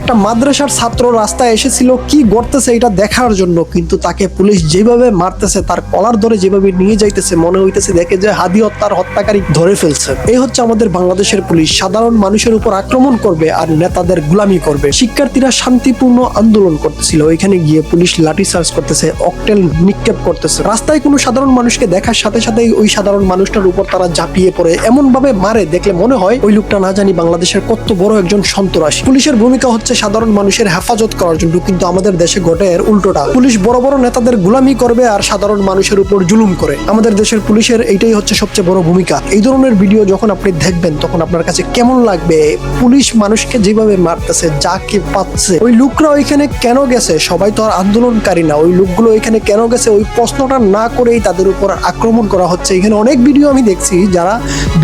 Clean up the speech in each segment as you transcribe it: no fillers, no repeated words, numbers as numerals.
একটা মাদ্রাসার ছাত্র রাস্তায় এসেছিল কি করতেছে এটা দেখার জন্য, কিন্তু তাকে পুলিশ যেভাবে মারতেছে, তার কলার ধরে যেভাবে নিয়ে যাইতেছে, মনে হইতেছে দেখে যে হাদি হত্যার হত্যাকারী ধরে ফেলছে। এই হচ্ছে আমাদের বাংলাদেশের পুলিশ, সাধারণ মানুষের উপর আক্রমণ করবে আর নেতাদের গুলামি করবে। শিক্ষার্থীরা শান্তিপূর্ণ আন্দোলন করতেছিল, এখানে গিয়ে পুলিশ লাঠি চার্জ করতেছে, অকটেল নিক্ষেপ করতেছে। রাস্তায় কোনো সাধারণ মানুষকে দেখার সাথে সাথেই ওই সাধারণ মানুষটার উপর তারা ঝাঁপিয়ে পড়ে, এমন ভাবে মারে দেখলে মনে হয় ওই লোকটা না জানি বাংলাদেশের কত বড় একজন সন্ত্রাসী। পুলিশের ভূমিকা হচ্ছে সাধারণ মানুষের হেফাজত করার জন্য, কিন্তু আমাদের দেশে ঘটে এর উল্টোটা। পুলিশ বড় বড় নেতাদের গুলামি করবে আর সাধারণ মানুষের উপর জুলুম করে। আমাদের দেশের পুলিশের এইটাই হচ্ছে সবচেয়ে বড় ভূমিকা। এই ধরনের ভিডিও যখন আপনি দেখবেন তখন আপনার কাছে কেমন লাগবে? পুলিশ মানুষকে যেভাবে মারতেছে, যাকে পাচ্ছে। ওই লোকরা ওইখানে কেন গেছে? সবাই তো আর আন্দোলনকারী না। ওই লোকগুলো ওইখানে কেন গেছে ওই প্রশ্নটা না করেই তাদের উপর আক্রমণ করা হচ্ছে। এখানে অনেক ভিডিও আমি দেখছি যারা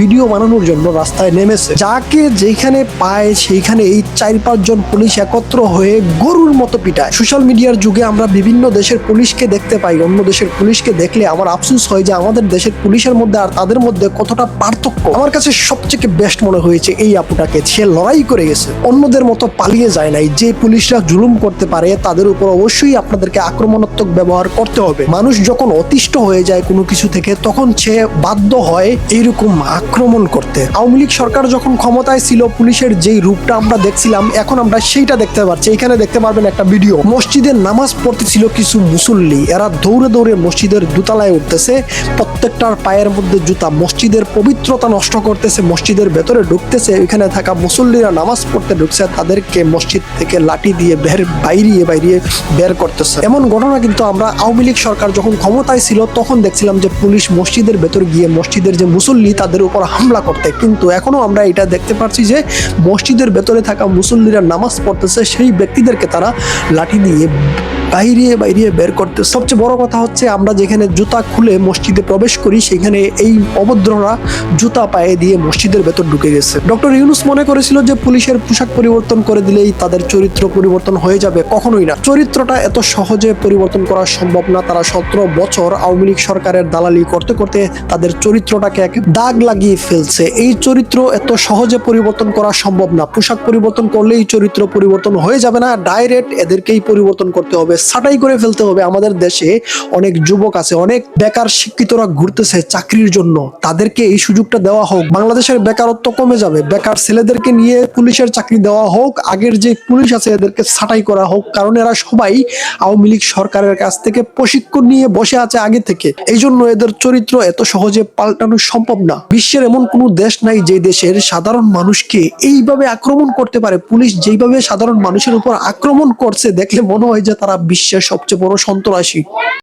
ভিডিও বানানোর জন্য রাস্তায় নেমেছে, যাকে যেখানে পায় সেইখানে এই 4-5 জন পুলিশ একত্র হয়ে গরুর মতো পিটায়। সোশ্যাল মিডিয়ার যুগে আমরা বিভিন্ন দেশের পুলিশকে দেখতে পাই, অন্য দেশের পুলিশকে দেখলে আমার আফসোস হয় যে আমাদের দেশের পুলিশের মধ্যে আর তাদের মধ্যে কতটা পার্থক্য। আমার কাছে সবচেয়ে বেস্ট মনে হয়েছে এই আপুটাকে। সে লড়াই করে গেছে, অন্যদের মতো পালিয়ে যায় নাই। যে পুলিশরা জুলুম করতে পারে তাদের উপর অবশ্যই আপনাদেরকে আক্রমণাত্মক ব্যবহার করতে হবে। মানুষ যখন অতিষ্ঠ হয়ে যায় কোনো কিছু থেকে, তখন সে বাধ্য হয় এইরকম আক্রমণ করতে। আওয়ামী লীগ সরকার যখন ক্ষমতায় ছিল, পুলিশের যেই রূপটা আমরা দেখছিলাম, এখন আমরা সেইটা দেখতে পাচ্ছি। এখানে দেখতে পারবেন একটা ভিডিও, মসজিদের নামাজ পড়তেছিল কিছু মুসল্লি, এরা দৌড়ে দৌড়ে মসজিদের দোতলায় উঠতেছে, প্রত্যেকটার পায়ের মধ্যে জুতা, মসজিদের পবিত্রতা নষ্ট করতেছে, মসজিদের ভেতরে ঢুকতেছে। এখানে থাকা মুসল্লিরা নামাজ পড়তে ঢুকছে, তাদেরকে মসজিদ থেকে লাঠি দিয়ে বাইরে বের করতেছে। এমন ঘটনা কিন্তু আমরা আওয়ামী লীগ সরকার যখন ক্ষমতায় ছিল তখন দেখছিলাম যে পুলিশ মসজিদের ভেতর গিয়ে মসজিদের যে মুসল্লি তাদের উপর হামলা করতে। কিন্তু এখনো আমরা এটা দেখতে পাচ্ছি যে মসজিদের ভেতরে থাকা মুসল্লিরা নামাজ পড়তেছে, সেই ব্যক্তিদেরকে তারা লাঠি দিয়ে বাইরে বের করতে। সবচেয়ে বড় কথা হচ্ছে আমরা যেখানে জুতা খুলে মসজিদে প্রবেশ করি, সেখানে এই অভদ্ররা জুতা পায়ে দিয়ে মসজিদের ভেতর ঢুকে গেছে। ডক্টর ইউনূস মনে করেছিল যে পুলিশের পোশাক পরিবর্তন করে দিলেই তাদের চরিত্র পরিবর্তন হয়ে যাবে। কখনোই না। চরিত্রটা এত সহজে পরিবর্তন করা সম্ভব না। তারা 17 বছর আওয়ামী লীগ সরকারের দালালি করতে করতে তাদের চরিত্রটাকে এক দাগ লাগিয়ে ফেলছে। এই চরিত্র এত সহজে পরিবর্তন করা সম্ভব না। পোশাক পরিবর্তন করলেই চরিত্র পরিবর্তন হয়ে যাবে না, ডাইরেক্ট এদেরকেই পরিবর্তন করতে হবে, ছাঁটাই করে ফেলতে হবে। আমাদের দেশে অনেক যুবক আছে, অনেক বেকার শিক্ষিতরা ঘুরতেছে চাকরির জন্য, তাদেরকে এই সুযোগটা দেওয়া হোক। বাংলাদেশের বেকারত্ব কমে যাবে। বেকার ছেলেদেরকে নিয়ে পুলিশের চাকরি দেওয়া হোক, আগের যে পুলিশ আছে এদেরকে ছাঁটাই করা হোক, কারণ এরা সবাই আওয়ামী লীগ সরকারের কাছ থেকে প্রশিক্ষণ নিয়ে বসে আছে আগে থেকে। এই জন্য এদের চরিত্র এত সহজে পাল্টানো সম্ভব না। বিশ্বের এমন কোনো দেশ নাই যে দেশের সাধারণ মানুষকে এইভাবে আক্রমণ করতে পারে। পুলিশ যেইভাবে সাধারণ মানুষের উপর আক্রমণ করছে দেখলে মনে হয় যে তারা বিশ্বের সবচেয়ে বড় সন্ত্রাসী।